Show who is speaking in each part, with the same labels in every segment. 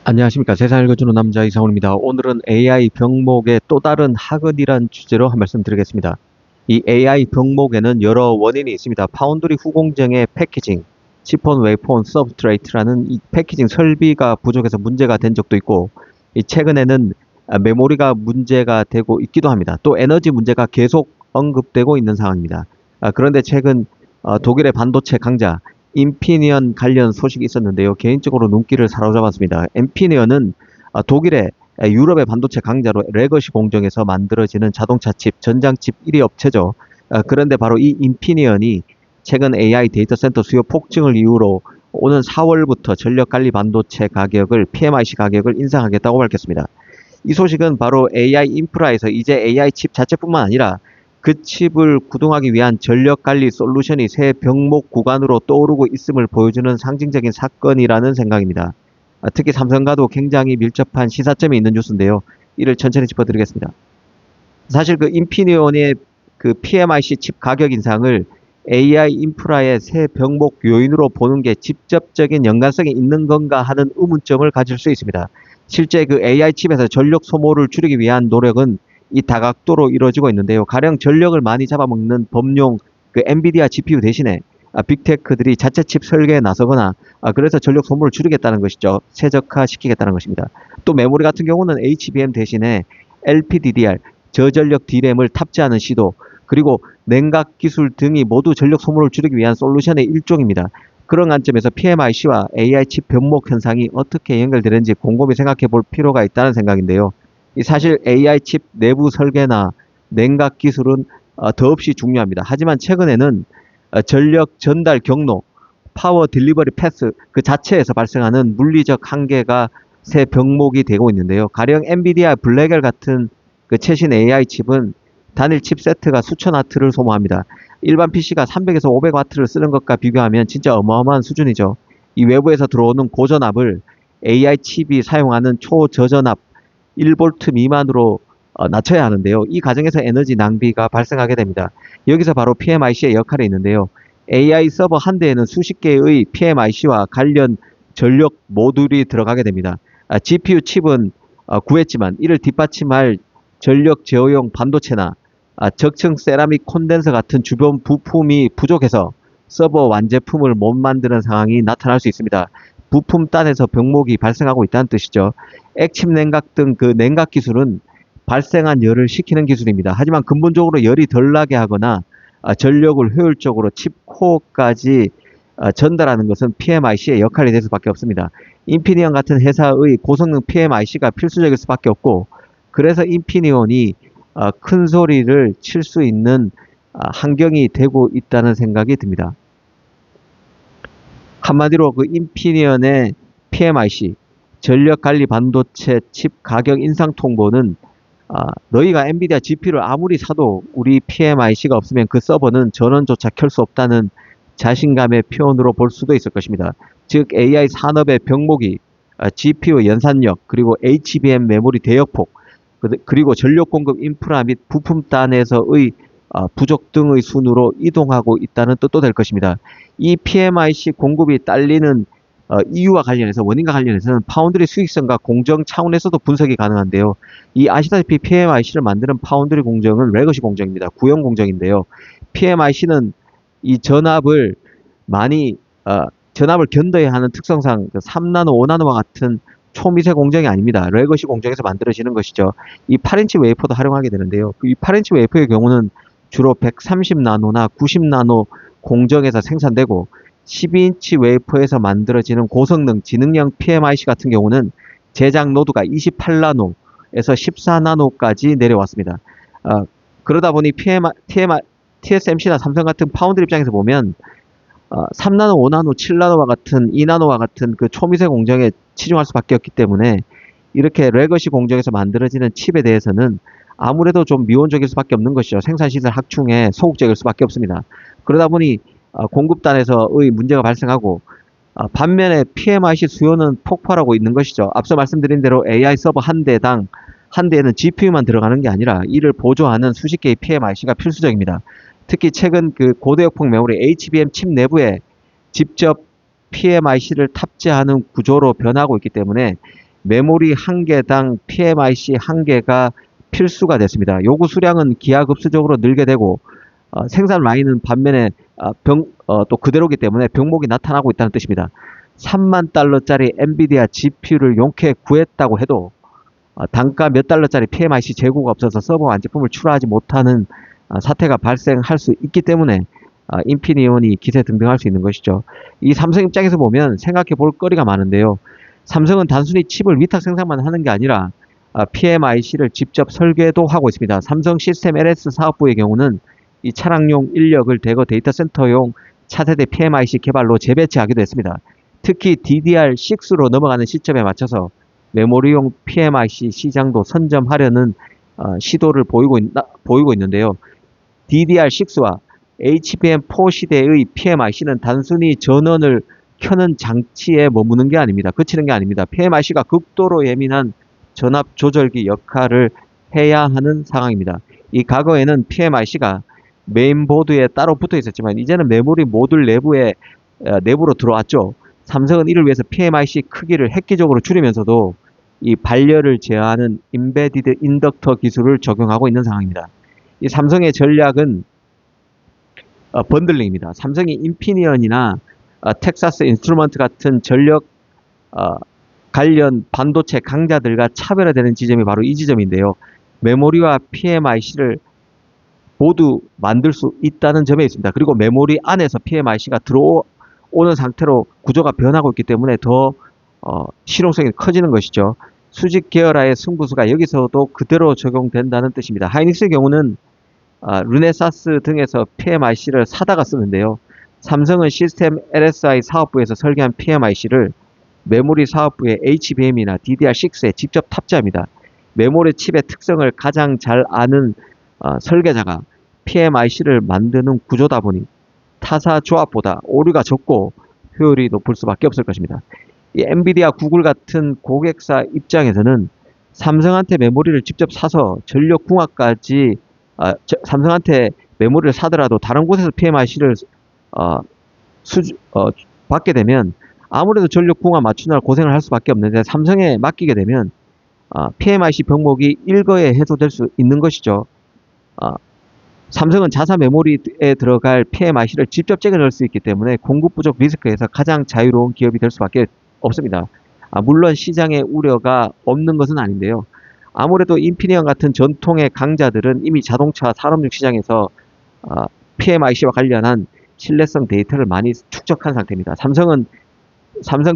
Speaker 1: 안녕하십니까. 세상을 읽어주는 남자 이상훈입니다. 오늘은 AI 병목의 또 다른 학은이란 주제로 한 말씀 드리겠습니다. 이 AI 병목에는 여러 원인이 있습니다. 파운드리 후공정의 패키징, 치폰, 웨이폰, 서브스트레이트라는 이 패키징 설비가 부족해서 문제가 된 적도 있고, 이 최근에는 메모리가 문제가 되고 있기도 합니다. 또 에너지 문제가 계속 언급되고 있는 상황입니다. 그런데 최근 독일의 반도체 강자 인피니언 관련 소식이 있었는데요. 개인적으로 눈길을 사로잡았습니다. 인피니언은 독일의 유럽의 반도체 강자로 레거시 공정에서 만들어지는 자동차 칩, 전장칩 1위 업체죠. 그런데 바로 이 인피니언이 최근 AI 데이터 센터 수요 폭증을 이유로 오는 4월부터 전력관리 반도체 가격을 PMIC 가격을 인상하겠다고 밝혔습니다. 이 소식은 바로 AI 인프라에서 이제 AI 칩 자체뿐만 아니라 그 칩을 구동하기 위한 전력관리 솔루션이 새 병목 구간으로 떠오르고 있음을 보여주는 상징적인 사건이라는 생각입니다. 특히 삼성과도 굉장히 밀접한 시사점이 있는 뉴스인데요. 이를 천천히 짚어드리겠습니다. 사실 그 인피니온의 그 PMIC 칩 가격 인상을 AI 인프라의 새 병목 요인으로 보는 게 직접적인 연관성이 있는 건가 하는 의문점을 가질 수 있습니다. 실제 그 AI 칩에서 전력 소모를 줄이기 위한 노력은 이 다각도로 이루어지고 있는데요. 가령 전력을 많이 잡아먹는 범용 그 엔비디아 GPU 대신에 빅테크들이 자체 칩 설계에 나서거나 그래서 전력 소모를 줄이겠다는 것이죠. 최적화시키겠다는 것입니다. 또 메모리 같은 경우는 HBM 대신에 LPDDR, 저전력 D램을 탑재하는 시도, 그리고 냉각 기술 등이 모두 전력 소모를 줄이기 위한 솔루션의 일종입니다. 그런 관점에서 PMIC와 AI 칩 병목 현상이 어떻게 연결되는지 곰곰이 생각해 볼 필요가 있다는 생각인데요. 사실 AI 칩 내부 설계나 냉각 기술은 더없이 중요합니다. 하지만 최근에는 전력 전달 경로, 파워 딜리버리 패스 그 자체에서 발생하는 물리적 한계가 새 병목이 되고 있는데요. 가령 엔비디아 블랙엘 같은 그 최신 AI 칩은 단일 칩 세트가 수천 와트를 소모합니다. 일반 PC가 300에서 500와트를 쓰는 것과 비교하면 진짜 어마어마한 수준이죠. 이 외부에서 들어오는 고전압을 AI 칩이 사용하는 초저전압 1볼트 미만으로 낮춰야 하는데요. 이 과정에서 에너지 낭비가 발생하게 됩니다. 여기서 바로 PMIC의 역할이 있는데요. AI 서버 한 대에는 수십 개의 PMIC와 관련 전력 모듈이 들어가게 됩니다. GPU 칩은 구했지만 이를 뒷받침할 전력 제어용 반도체나 적층 세라믹 콘덴서 같은 주변 부품이 부족해서 서버 완제품을 못 만드는 상황이 나타날 수 있습니다. 부품단에서 병목이 발생하고 있다는 뜻이죠. 액침 냉각 등 그 냉각 기술은 발생한 열을 식히는 기술입니다. 하지만 근본적으로 열이 덜 나게 하거나 전력을 효율적으로 칩 코어까지 전달하는 것은 PMIC의 역할이 될 수밖에 없습니다. 인피니언 같은 회사의 고성능 PMIC가 필수적일 수밖에 없고, 그래서 인피니온이 큰 소리를 칠 수 있는 환경이 되고 있다는 생각이 듭니다. 한마디로 그 인피니언의 PMIC, 전력관리 반도체 칩 가격 인상 통보는 너희가 엔비디아 GPU를 아무리 사도 우리 PMIC가 없으면 그 서버는 전원조차 켤 수 없다는 자신감의 표현으로 볼 수도 있을 것입니다. 즉 AI 산업의 병목이 GPU 연산력, 그리고 HBM 메모리 대역폭, 그리고 전력 공급 인프라 및 부품단에서의 부족 등의 순으로 이동하고 있다는 뜻도 될 것입니다. 이 PMIC 공급이 딸리는 이유와 관련해서, 원인과 관련해서는 파운드리 수익성과 공정 차원에서도 분석이 가능한데요. 이 아시다시피 PMIC를 만드는 파운드리 공정은 레거시 공정입니다. 구형 공정인데요. PMIC는 이 전압을 많이 전압을 견뎌야 하는 특성상 3나노, 5나노와 같은 초미세 공정이 아닙니다. 레거시 공정에서 만들어지는 것이죠. 이 8인치 웨이퍼도 활용하게 되는데요. 이 8인치 웨이퍼의 경우는 주로 130나노나 90나노 공정에서 생산되고, 12인치 웨이퍼에서 만들어지는 고성능 지능형 PMIC 같은 경우는 제작 노드가 28나노에서 14나노까지 내려왔습니다. 그러다 보니 TSMC나 삼성 같은 파운드리 입장에서 보면 3나노, 5나노, 7나노와 같은 2나노와 같은 그 초미세 공정에 치중할 수밖에 없기 때문에 이렇게 레거시 공정에서 만들어지는 칩에 대해서는 아무래도 좀 미온적일 수밖에 없는 것이죠. 생산시설 확충에 소극적일 수밖에 없습니다. 그러다 보니 공급단에서의 문제가 발생하고, 반면에 PMIC 수요는 폭발하고 있는 것이죠. 앞서 말씀드린 대로 AI 서버 한 대당 한 대에는 GPU만 들어가는 게 아니라 이를 보조하는 수십 개의 PMIC가 필수적입니다. 특히 최근 그 고대역폭 메모리 HBM 칩 내부에 직접 PMIC를 탑재하는 구조로 변하고 있기 때문에 메모리 1개당 PMIC 1개가 필수가 됐습니다. 요구 수량은 기하급수적으로 늘게 되고 생산 라인은 반면에 또 그대로기 때문에 병목이 나타나고 있다는 뜻입니다. 3만 달러짜리 엔비디아 GPU를 용케 구했다고 해도 단가 몇 달러짜리 PMIC 재고가 없어서 서버 완제품을 출하하지 못하는 사태가 발생할 수 있기 때문에 인피니온이 기세 등등할 수 있는 것이죠. 이 삼성 입장에서 보면 생각해 볼 거리가 많은데요. 삼성은 단순히 칩을 위탁 생산만 하는 게 아니라 PMIC를 직접 설계도 하고 있습니다. 삼성 시스템 LS 사업부의 경우는 이 차량용 인력을 대거 데이터 센터용 차세대 PMIC 개발로 재배치하기도 했습니다. 특히 DDR6로 넘어가는 시점에 맞춰서 메모리용 PMIC 시장도 선점하려는 시도를 보이고 있는데요. DDR6와 HBM4 시대의 PMIC는 단순히 전원을 켜는 장치에 머무는 게 아닙니다. 그치는 게 아닙니다. PMIC가 극도로 예민한 전압 조절기 역할을 해야 하는 상황입니다. 이 과거에는 PMIC가 메인보드에 따로 붙어 있었지만 이제는 메모리 모듈 내부로 들어왔죠. 삼성은 이를 위해서 PMIC 크기를 획기적으로 줄이면서도 이 발열을 제어하는 인베디드 인덕터 기술을 적용하고 있는 상황입니다. 이 삼성의 전략은 번들링입니다. 삼성이 인피니언이나 텍사스 인스트루먼트 같은 전력 관련 반도체 강자들과 차별화되는 지점이 바로 이 지점인데요. 메모리와 PMIC를 모두 만들 수 있다는 점에 있습니다. 그리고 메모리 안에서 PMIC가 들어오는 상태로 구조가 변하고 있기 때문에 더 실용성이 커지는 것이죠. 수직 계열화의 승부수가 여기서도 그대로 적용된다는 뜻입니다. 하이닉스의 경우는 르네사스 등에서 PMIC를 사다가 쓰는데요. 삼성은 시스템 LSI 사업부에서 설계한 PMIC를 메모리 사업부의 HBM이나 DDR6에 직접 탑재합니다. 메모리 칩의 특성을 가장 잘 아는 설계자가 PMIC를 만드는 구조다 보니 타사 조합보다 오류가 적고 효율이 높을 수밖에 없을 것입니다. 이 엔비디아, 구글 같은 고객사 입장에서는 삼성한테 메모리를 직접 사서 전력궁합까지 삼성한테 메모리를 사더라도 다른 곳에서 PMIC를 받게 되면 아무래도 전력궁합 맞추느라 고생을 할 수밖에 없는데 삼성에 맡기게 되면 PMIC 병목이 일거에 해소될 수 있는 것이죠. 삼성은 자사 메모리에 들어갈 PMIC를 직접 제거 넣을 수 있기 때문에 공급 부족 리스크에서 가장 자유로운 기업이 될 수밖에 없습니다. 물론 시장에 우려가 없는 것은 아닌데요. 아무래도 인피니언 같은 전통의 강자들은 이미 자동차 산업용 시장에서 PMIC와 관련한 신뢰성 데이터를 많이 축적한 상태입니다. 삼성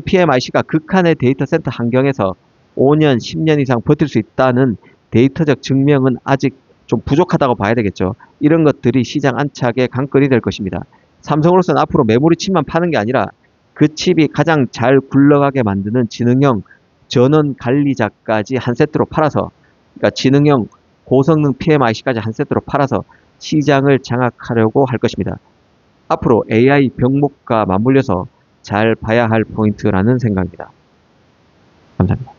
Speaker 1: PMIC가 극한의 데이터 센터 환경에서 5년, 10년 이상 버틸 수 있다는 데이터적 증명은 아직 좀 부족하다고 봐야 되겠죠. 이런 것들이 시장 안착의 관건이 될 것입니다. 삼성으로서는 앞으로 메모리 칩만 파는 게 아니라 그 칩이 가장 잘 굴러가게 만드는 지능형 전원 관리자까지 한 세트로 팔아서, 그러니까 지능형 고성능 PMIC까지 한 세트로 팔아서 시장을 장악하려고 할 것입니다. 앞으로 AI 병목과 맞물려서 잘 봐야 할 포인트라는 생각입니다. 감사합니다.